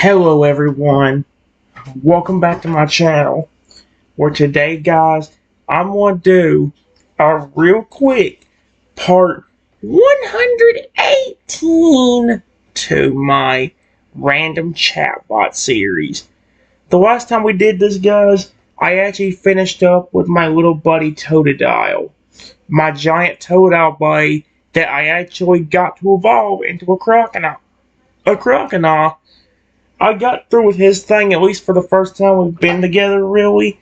Hello everyone, welcome back to my channel, where today guys, I'm going to do a real quick part 118 to my random chatbot series. The last time we did this guys, I actually finished up with my little buddy Totodile, my giant Totodile buddy that I actually got to evolve into a crocodile. I got through with his thing, at least for the first time we've been together, really.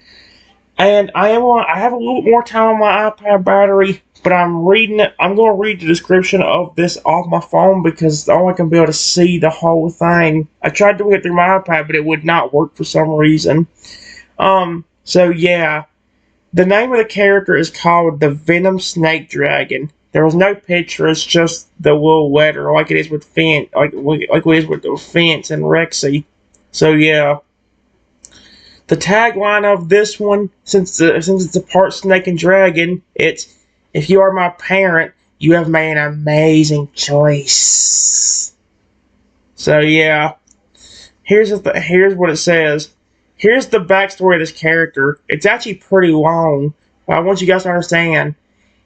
And I have a little more time on my iPad battery, but I'm reading it. I'm going to read the description of this off my phone because all I can be able to see the whole thing. I tried doing it through my iPad, but it would not work for some reason. So yeah, the name of the character is called the Venom Snake Dragon. There was no picture, it's just the little letter, like it is with like it is with the Fence and Rexy. So yeah. The tagline of this one, since it's a part snake and dragon, it's "If you are my parent, you have made an amazing choice." So yeah. Here's what it says. Here's the backstory of this character. It's actually pretty long, but I want you guys to understand.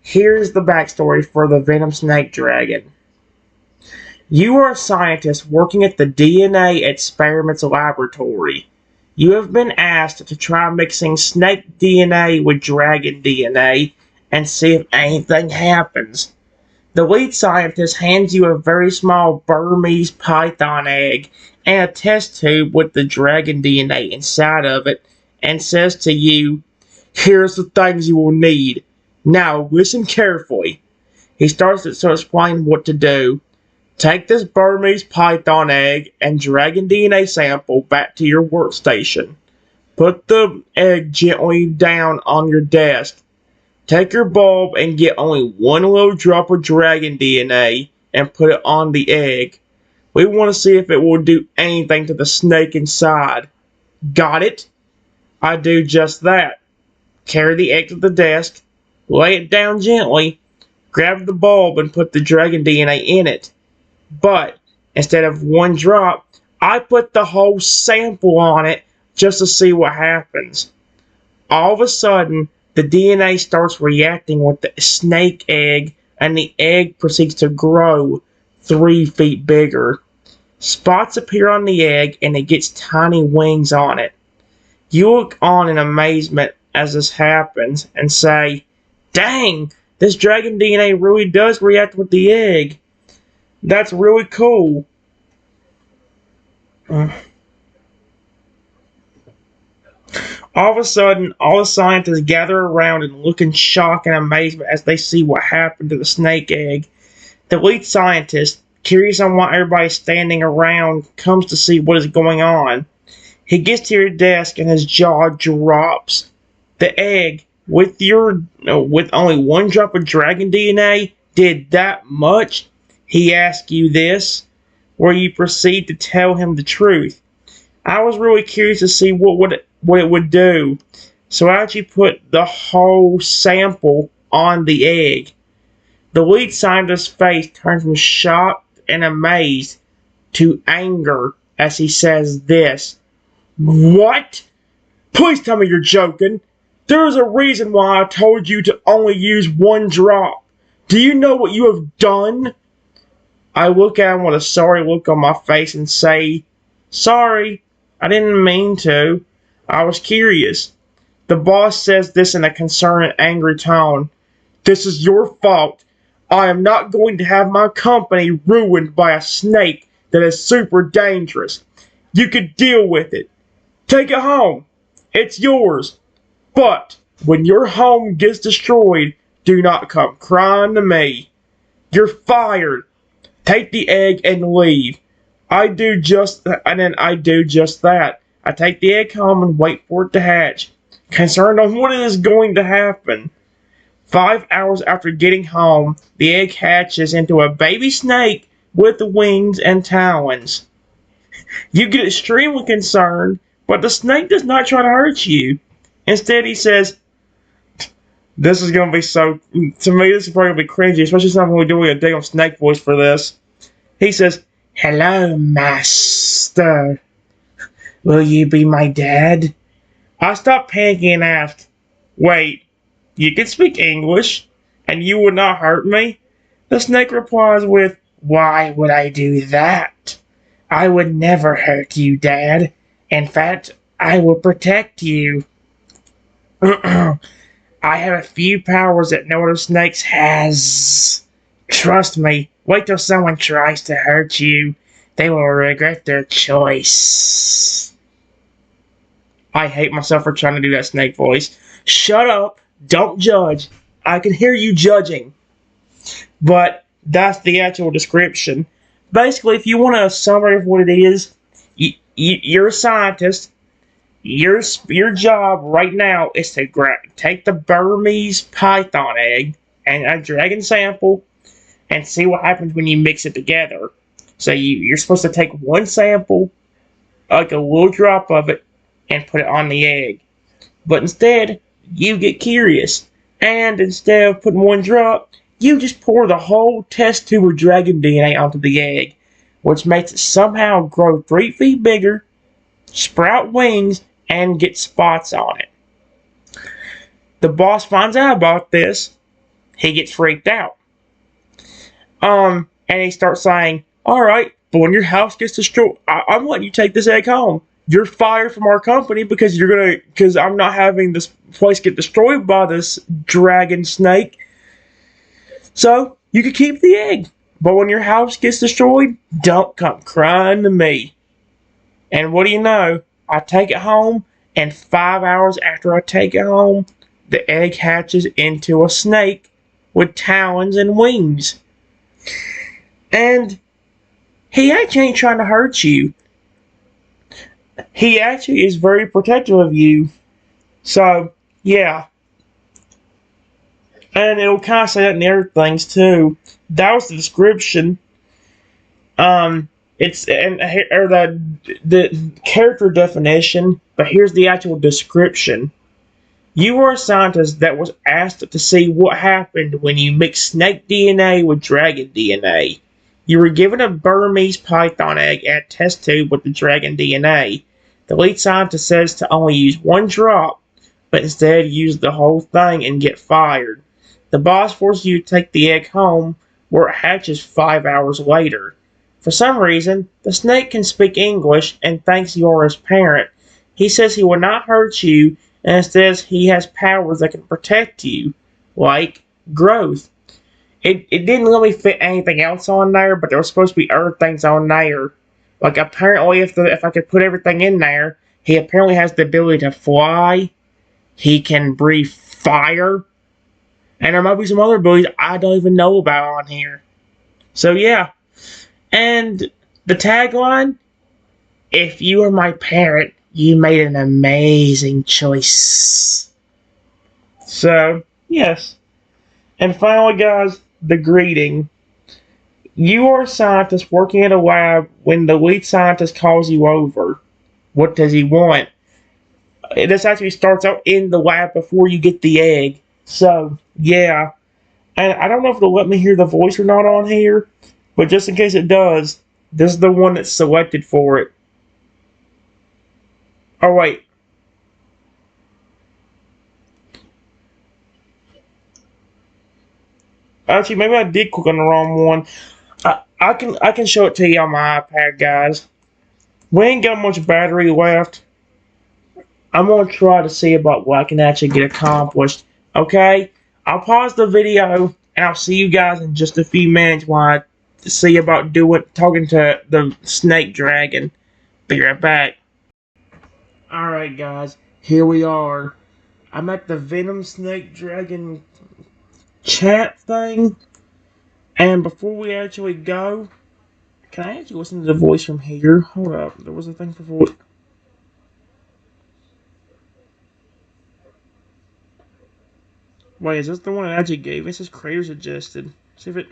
Here's the backstory for the Venom Snake Dragon. You are a scientist working at the DNA Experiments Laboratory. You have been asked to try mixing snake DNA with dragon DNA and see if anything happens. The lead scientist hands you a very small Burmese python egg and a test tube with the dragon DNA inside of it and says to you, "Here's the things you will need. Now listen carefully." He starts to explain what to do. Take this Burmese python egg and dragon DNA sample back to your workstation. Put the egg gently down on your desk. Take your bulb and get only one little drop of dragon DNA and put it on the egg. We want to see if it will do anything to the snake inside. Got it? I do just that. Carry the egg to the desk. Lay it down gently, grab the bulb and put the dragon DNA in it. But instead of one drop, I put the whole sample on it just to see what happens. All of a sudden, the DNA starts reacting with the snake egg and the egg proceeds to grow 3 feet bigger. Spots appear on the egg and it gets tiny wings on it. You look on in amazement as this happens and say, "Dang, this dragon DNA really does react with the egg. That's really cool." All of a sudden, all the scientists gather around and look in shock and amazement as they see what happened to the snake egg. The lead scientist, curious on why everybody's standing around, comes to see what is going on. He gets to your desk and his jaw drops. The egg, with only one drop of dragon DNA, did that much? He asks you this, where you proceed to tell him the truth. I was really curious to see what it would do, so I actually put the whole sample on the egg. The lead scientist's face turns from shock and amazed to anger as he says this. "What? Please tell me you're joking. There is a reason why I told you to only use one drop. Do you know what you have done?" I look at him with a sorry look on my face and say, "Sorry, I didn't mean to. I was curious." The boss says this in a concerned and angry tone. "This is your fault. I am not going to have my company ruined by a snake that is super dangerous. You could deal with it. Take it home. It's yours. But when your home gets destroyed, do not come crying to me. You're fired. Take the egg and leave." I do just that. I take the egg home and wait for it to hatch, concerned on what is going to happen. 5 hours after getting home, the egg hatches into a baby snake with wings and talons. You get extremely concerned, but the snake does not try to hurt you. Instead, he says, this is going to be so, to me, this is probably going to be cringy, especially since I'm going to be doing a damn snake voice for this. He says, "Hello, master. Will you be my dad? I stopped panicking and asked, Wait, you can speak English, and you would not hurt me? The snake replies with, Why would I do that? I would never hurt you, Dad. In fact, I will protect you. I have a few powers that no other snakes has. Trust me, wait till someone tries to hurt you. They will regret their choice. I hate myself for trying to do that snake voice. Shut up. Don't judge. I can hear you judging. But that's the actual description. Basically, if you want a summary of what it is, you're a scientist. Your job right now is to take the Burmese python egg and a dragon sample and see what happens when you mix it together. So you're supposed to take one sample, like a little drop of it, and put it on the egg. But instead, you get curious. And instead of putting one drop, you just pour the whole test tube of dragon DNA onto the egg, which makes it somehow grow 3 feet bigger, sprout wings, and get spots on it. The boss finds out about this. He gets freaked out. And he starts saying, Alright, but when your house gets destroyed, I'm letting you take this egg home. You're fired from our company because I'm not having this place get destroyed by this dragon snake. So, you can keep the egg. But when your house gets destroyed, don't come crying to me. And what do you know? I take it home, and 5 hours after I take it home, the egg hatches into a snake with talons and wings. And he actually ain't trying to hurt you. He actually is very protective of you. So, yeah. And it'll kind of say that in the other things too. That was the description. It's or the character definition, but here's the actual description. You are a scientist that was asked to see what happened when you mix snake DNA with dragon DNA. You were given a Burmese python egg and a test tube with the dragon DNA. The lead scientist says to only use one drop, but instead use the whole thing and get fired. The boss forces you to take the egg home, where it hatches 5 hours later. For some reason, the snake can speak English and thinks you are his parent. He says he will not hurt you, and instead he has powers that can protect you, like growth. It didn't really fit anything else on there, but there was supposed to be other things on there. Like apparently, if I could put everything in there, he apparently has the ability to fly. He can breathe fire, and there might be some other abilities I don't even know about on here. So yeah, and the tagline: "If you are my parent, you made an amazing choice." So yes, and finally, guys, the greeting. You are a scientist working in a lab when the lead scientist calls you over. What does he want? This actually starts out in the lab before you get the egg. So, yeah. And I don't know if it'll let me hear the voice or not on here, but just in case it does, this is the one that's selected for it. Oh, wait. Actually, maybe I did click on the wrong one. I can show it to you on my iPad, guys. We ain't got much battery left. I'm gonna try to see about what I can actually get accomplished. Okay? I'll pause the video and I'll see you guys in just a few minutes while I see about talking to the snake dragon. Be right back. Alright guys, here we are. I'm at the Venom Snake Dragon chat thing. And before we actually go, can I actually listen to the voice from here? Hold up, there was a thing for voice. Wait, is this the one I actually gave? This is Creator suggested. See if it.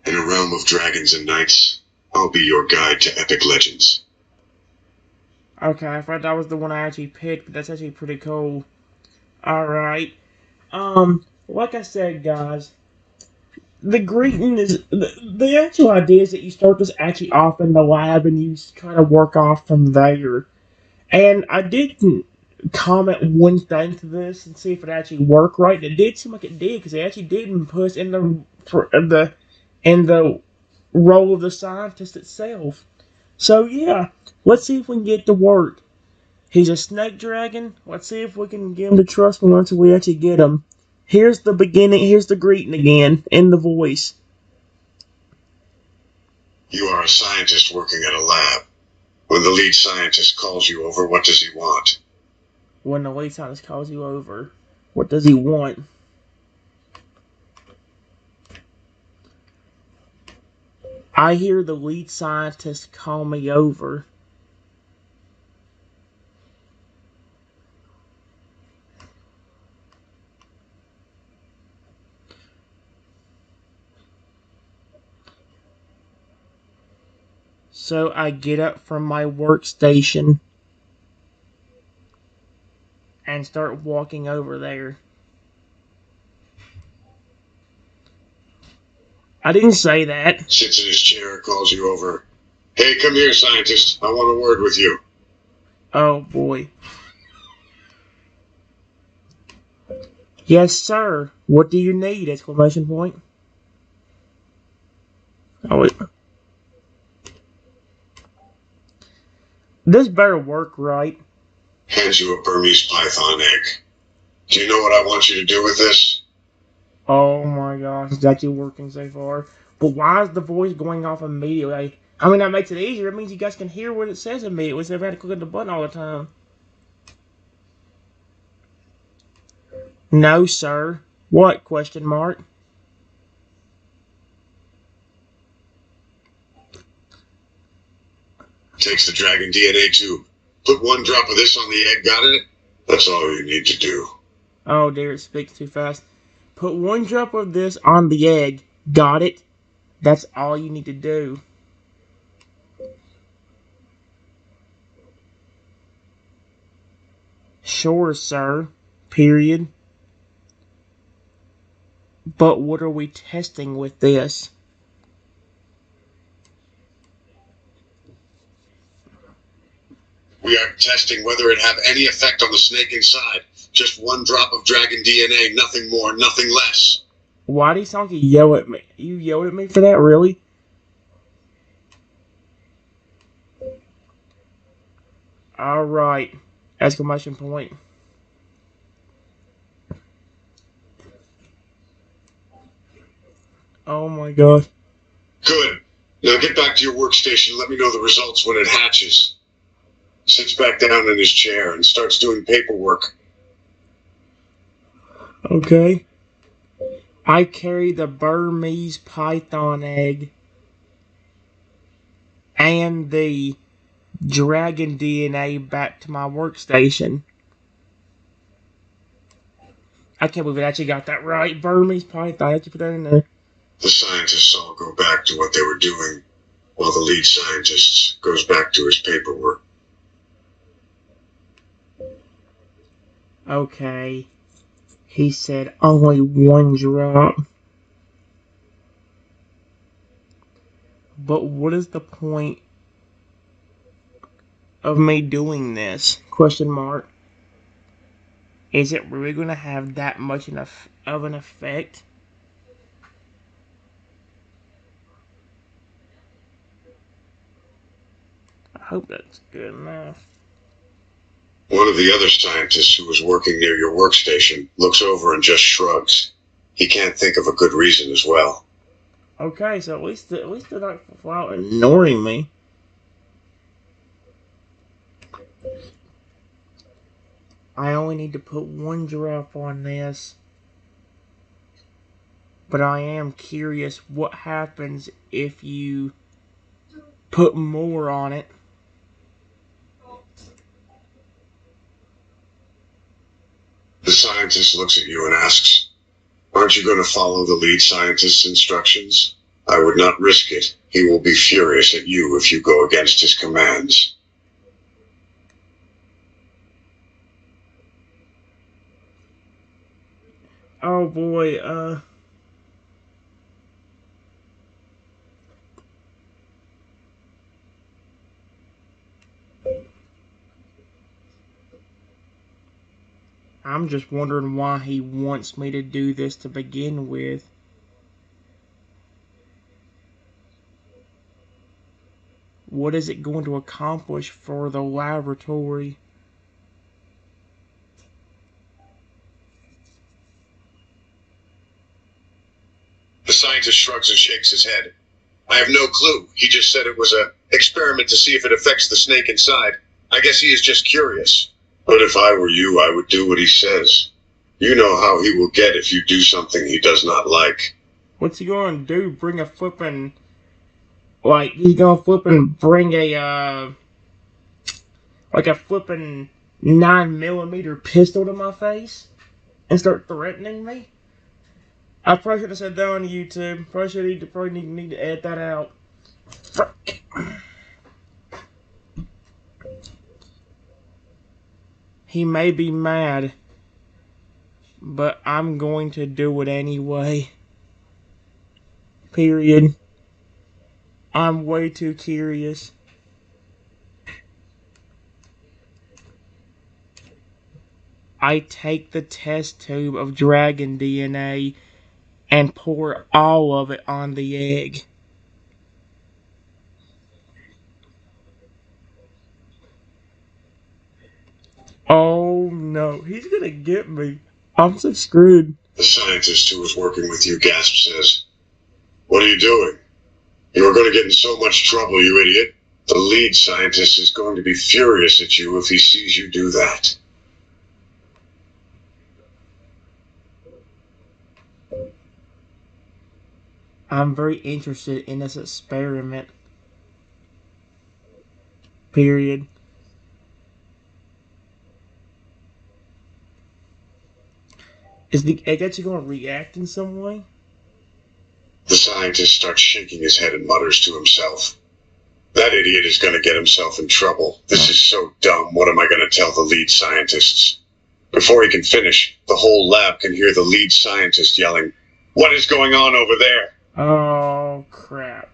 In a realm of dragons and knights, I'll be your guide to epic legends. Okay, I thought that was the one I actually picked, but that's actually pretty cool. Alright. Like I said, guys, the greeting is the actual idea is that you start this actually off in the lab and you kind of work off from there. And I did comment one thing to this and see if it actually worked right. It did seem like it did because it actually didn't put in the role of the scientist itself. So yeah, let's see if we can get to work. He's a snake dragon. Let's see if we can get him to trust me once we actually get him. Here's the beginning. Here's the greeting again in the voice. You are a scientist working at a lab. When the lead scientist calls you over, what does he want? When the lead scientist calls you over, what does he want? I hear the lead scientist call me over. So I get up from my workstation and start walking over there. I didn't say that. Sits in his chair, calls you over. Hey, come here, scientist. I want a word with you. Oh boy. Yes, sir. What do you need? Exclamation point. Oh wait. This better work right. Hands you a Burmese python egg. Do you know what I want you to do with this? Oh my gosh, it's actually working so far. But why is the voice going off immediately? I mean, that makes it easier. It means you guys can hear what it says immediately instead of having to click the button all the time. No, sir. What? Question mark. Takes the dragon DNA tube. Put one drop of this on the egg, got it? That's all you need to do. Oh dear, it speaks too fast. Put one drop of this on the egg. Got it? That's all you need to do. Sure, sir. Period. But what are we testing with this? We are testing whether it have any effect on the snake inside. Just one drop of dragon DNA, nothing more, nothing less. Why do you sound like you yell at me? You yelled at me for that, really? Alright. Exclamation point. Oh my gosh. Good. Now get back to your workstation. Let me know the results when it hatches. Sits back down in his chair and starts doing paperwork. Okay. I carry the Burmese python egg and the dragon DNA back to my workstation. I can't believe it actually got that right. Burmese python. I had to put that in there. The scientists all go back to what they were doing, while the lead scientist goes back to his paperwork. Okay. He said only one drop. But what is the point of me doing this? Question mark. Is it really going to have that much of an effect? I hope that's good enough. One of the other scientists who was working near your workstation looks over and just shrugs. He can't think of a good reason as well. Okay, so at least they're not flat out ignoring me. I only need to put one drop on this. But I am curious what happens if you put more on it. The scientist looks at you and asks, "Aren't you going to follow the lead scientist's instructions? I would not risk it. He will be furious at you if you go against his commands." Oh boy, I'm just wondering why he wants me to do this to begin with. What is it going to accomplish for the laboratory? The scientist shrugs and shakes his head. I have no clue. He just said it was an experiment to see if it affects the snake inside. I guess he is just curious. But if I were you, I would do what he says. You know how he will get if you do something he does not like. What's he going to do? Bring a flippin'... Like, he's going to flippin' bring a, like a flippin' 9mm pistol to my face? And start threatening me? I probably should have said that on YouTube. Probably need to edit that out. Frick. He may be mad, but I'm going to do it anyway. Period. I'm way too curious. I take the test tube of dragon DNA and pour all of it on the egg. Oh no, he's gonna get me. I'm so screwed. The scientist who was working with you gasps says, What are you doing? You are going to get in so much trouble, you idiot. The lead scientist is going to be furious at you if he sees you do that. I'm very interested in this experiment. Period. Is the egg actually going to react in some way? The scientist starts shaking his head and mutters to himself. That idiot is going to get himself in trouble. This is so dumb. What am I going to tell the lead scientists? Before he can finish, the whole lab can hear the lead scientist yelling, What is going on over there? Oh, crap.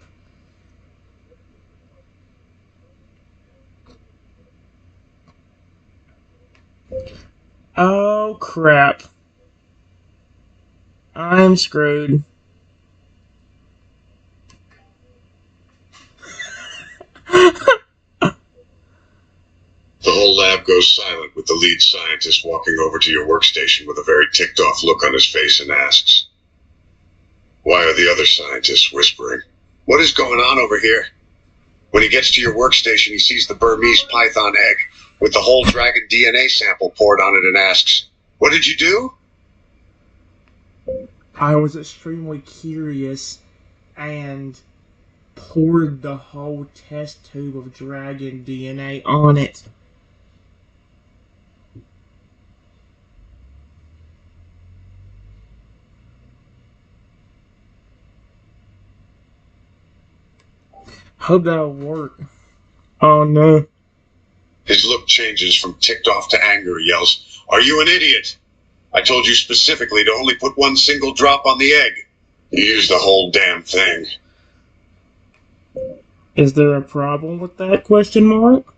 Oh, crap. I'm screwed. The whole lab goes silent with the lead scientist walking over to your workstation with a very ticked off look on his face and asks, Why are the other scientists whispering? What is going on over here? When he gets to your workstation, he sees the Burmese python egg with the whole dragon DNA sample poured on it and asks, What did you do? I was extremely curious and poured the whole test tube of dragon DNA on it. Hope that'll work. Oh no. His look changes from ticked off to anger. He yells, Are you an idiot? I told you specifically to only put one single drop on the egg. You used the whole damn thing. Is there a problem with that, question mark?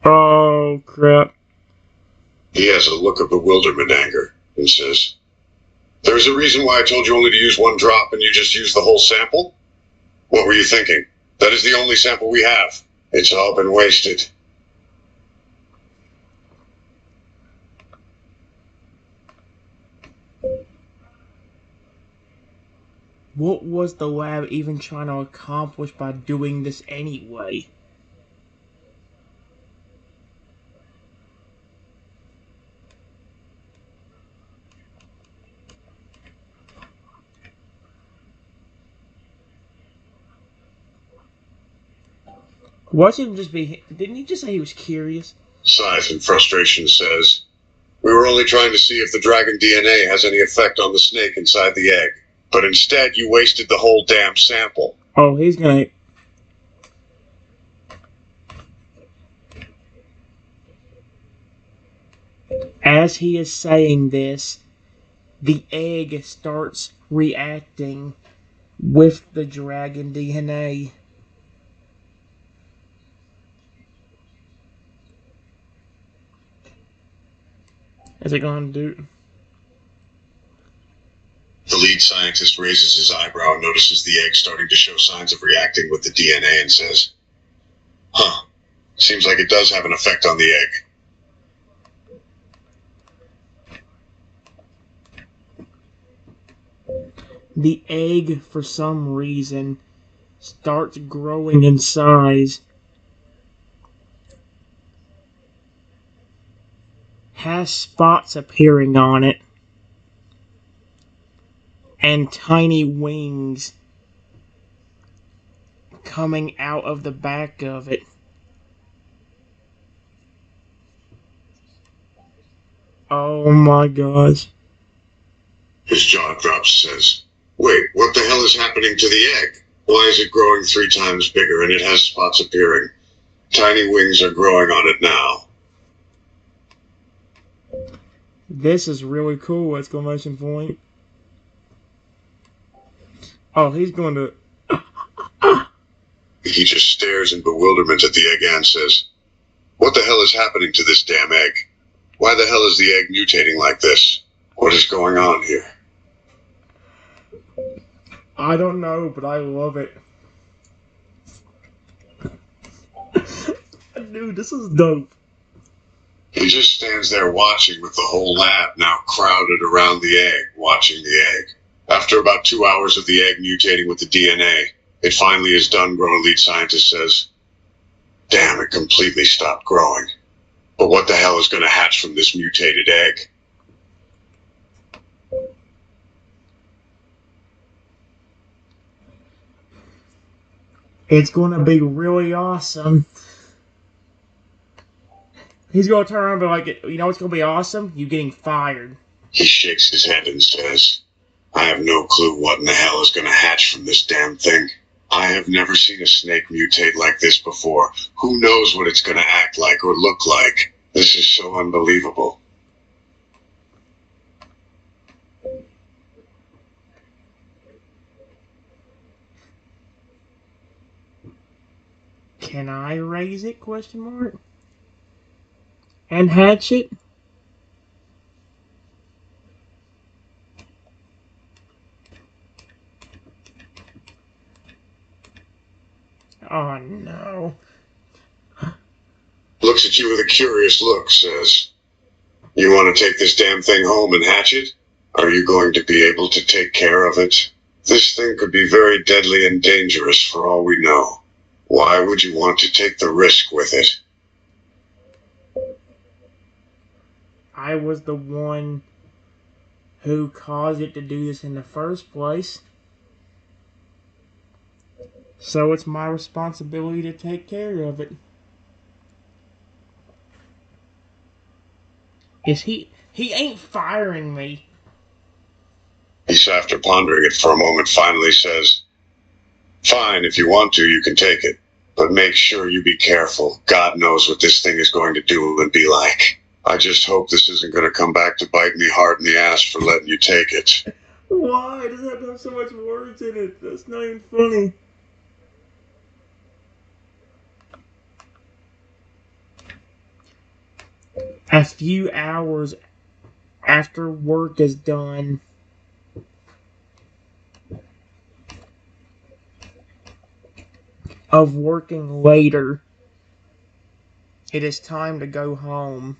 Oh crap. He has a look of bewilderment anger and says, There's a reason why I told you only to use one drop and you just used the whole sample? What were you thinking? That is the only sample we have. It's all been wasted. What was the lab even trying to accomplish by doing this anyway? Wasn't him just be? Didn't he just say he was curious? Sighs in frustration says, We were only trying to see if the dragon DNA has any effect on the snake inside the egg. But instead, you wasted the whole damn sample. Oh, he's gonna... As he is saying this, the egg starts reacting with the dragon DNA. Is it going to do? The lead scientist raises his eyebrow and notices the egg starting to show signs of reacting with the DNA and says, "Huh, seems like it does have an effect on the egg." The egg, for some reason, starts growing in size. Has spots appearing on it. And tiny wings coming out of the back of it. Oh my gosh. His jaw drops and says, "Wait, what the hell is happening to the egg? Why is it growing 3 times bigger and it has spots appearing? Tiny wings are growing on it now." This is really cool! Exclamation point. Oh, he's going to... He just stares in bewilderment at the egg and says, "What the hell is happening to this damn egg? Why the hell is the egg mutating like this? What is going on here?" I don't know, but I love it. Dude, this is dope. He just stands there watching with the whole lab now crowded around the egg, watching the egg. After about 2 hours of the egg mutating with the DNA, it finally is done growing, lead scientist says, "Damn, it completely stopped growing. But what the hell is going to hatch from this mutated egg?" It's going to be really awesome. He's going to turn around and be like, you know what's going to be awesome? You getting fired. He shakes his head and says, "I have no clue what in the hell is going to hatch from this damn thing. I have never seen a snake mutate like this before. Who knows what it's going to act like or look like? This is so unbelievable." Can I raise it? Question mark. And hatch it? Oh no. Looks at you with a curious look, says, "You want to take this damn thing home and hatch it? Are you going to be able to take care of it? This thing could be very deadly and dangerous for all we know. Why would you want to take the risk with it?" I was the one who caused it to do this in the first place. So it's my responsibility to take care of it. Is he ain't firing me. He's, after pondering it for a moment, finally says, "Fine, if you want to, you can take it. But make sure you be careful. God knows what this thing is going to do and be like. I just hope this isn't going to come back to bite me hard in the ass for letting you take it." Why does it have to have so much words in it? That's not even funny. A few hours after work is done, of working later, it is time to go home.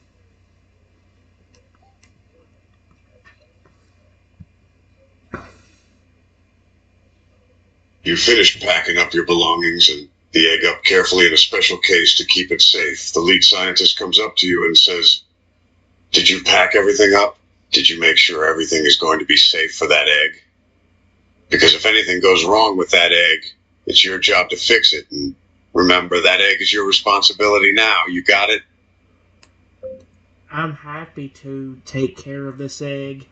You finish packing up your belongings and the egg up carefully in a special case to keep it safe. The lead scientist comes up to you and says, "Did you pack everything up? Did you make sure everything is going to be safe for that egg? Because if anything goes wrong with that egg, it's your job to fix it. And remember, that egg is your responsibility now. You got it?" I'm happy to take care of this egg.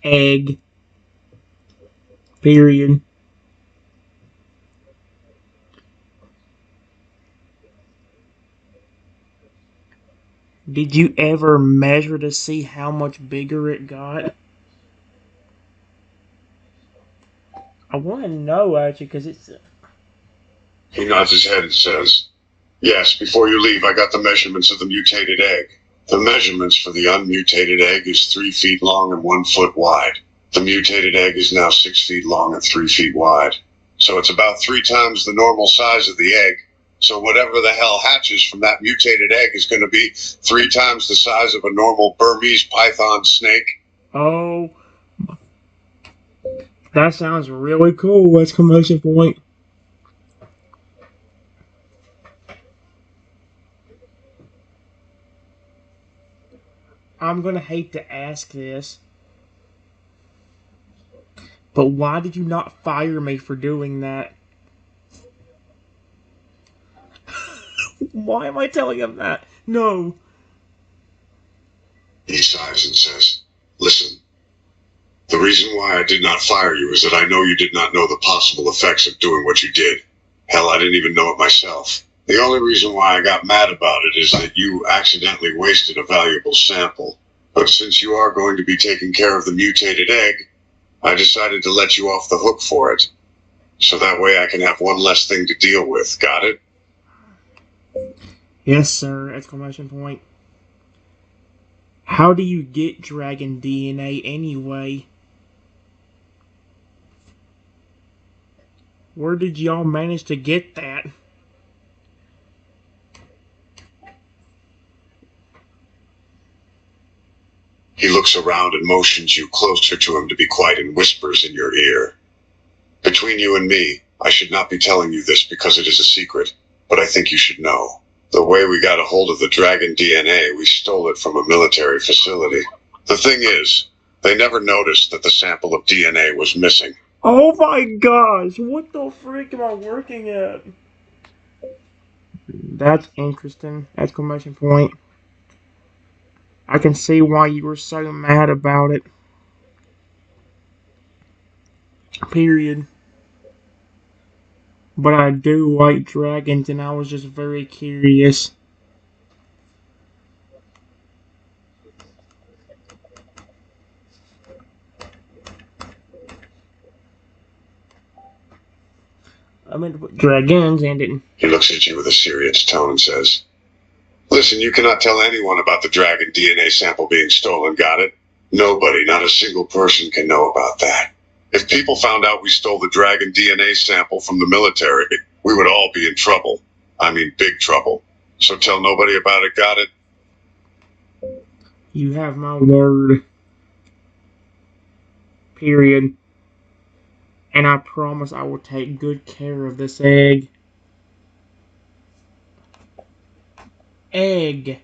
Egg. Period. Did you ever measure to see how much bigger it got? I want to know, actually, because it's... He nods his head and says, Yes, before you leave, I got the measurements of the mutated egg. The measurements for the unmutated egg is 3 feet long and 1 foot wide. The mutated egg is now 6 feet long and 3 feet wide. So it's about 3 times the normal size of the egg. So whatever the hell hatches from that mutated egg is going to be 3 times the size of a normal Burmese python snake. Oh, that sounds really cool! Exclamation point. I'm gonna hate to ask this, but why did you not fire me for doing that? Why am I telling him that? No. He sighs and says, "Listen, the reason why I did not fire you is that I know you did not know the possible effects of doing what you did. Hell, I didn't even know it myself. The only reason why I got mad about it is that you accidentally wasted a valuable sample. But since you are going to be taking care of the mutated egg, I decided to let you off the hook for it. So that way I can have one less thing to deal with. Got it?" Yes, sir! Exclamation point. How do you get dragon DNA anyway? Where did y'all manage to get that? He looks around and motions you closer to him to be quiet and whispers in your ear. "Between you and me, I should not be telling you this because it is a secret, but I think you should know. The way we got a hold of the dragon DNA, we stole it from a military facility. The thing is, they never noticed that the sample of DNA was missing." Oh my gosh! What the freak am I working at? That's interesting! Exclamation point. I can see why you were so mad about it. Period. But I do like dragons, and I was just very curious. I meant to put dragons and it. He looks at you with a serious tone and says, "Listen, you cannot tell anyone about the dragon DNA sample being stolen, got it? Nobody, not a single person can know about that. If people found out we stole the dragon DNA sample from the military, we would all be in trouble. I mean, big trouble. So tell nobody about it, got it?" You have my word. Period. And I promise I will take good care of this egg. Egg.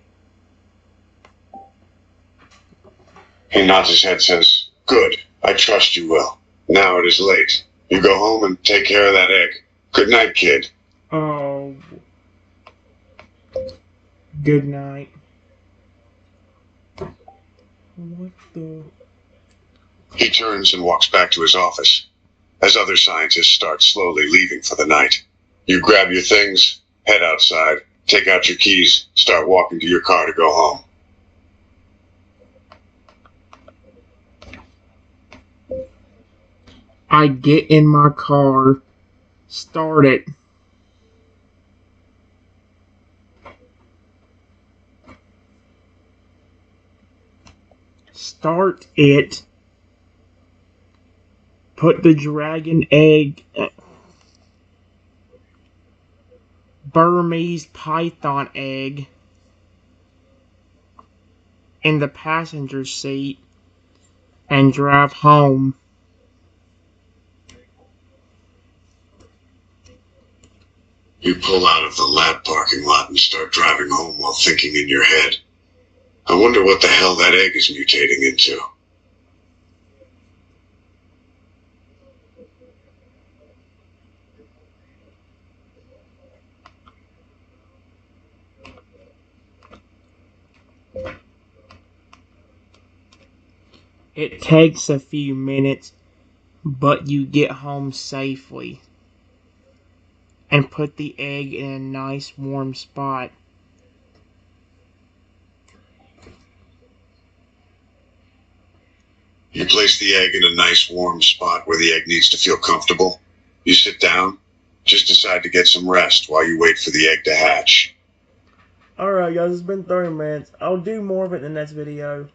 He nods his head, says, "Good. I trust you will. Now it is late. You go home and take care of that egg. Good night, kid." Oh. Good night. What the? He turns and walks back to his office, as other scientists start slowly leaving for the night. You grab your things, head outside, take out your keys, start walking to your car to go home. I get in my car, start it. Start it. Put the dragon egg. Burmese python egg in the passenger seat and drive home. You pull out of the lab parking lot and start driving home while thinking in your head, "I wonder what the hell that egg is mutating into." It takes a few minutes, but you get home safely and put the egg in a nice warm spot. You place the egg in a nice warm spot where the egg needs to feel comfortable. You sit down, Just decide to get some rest while you wait for the egg to hatch. Alright, guys, it's been 30 minutes. I'll do more of it in the next video.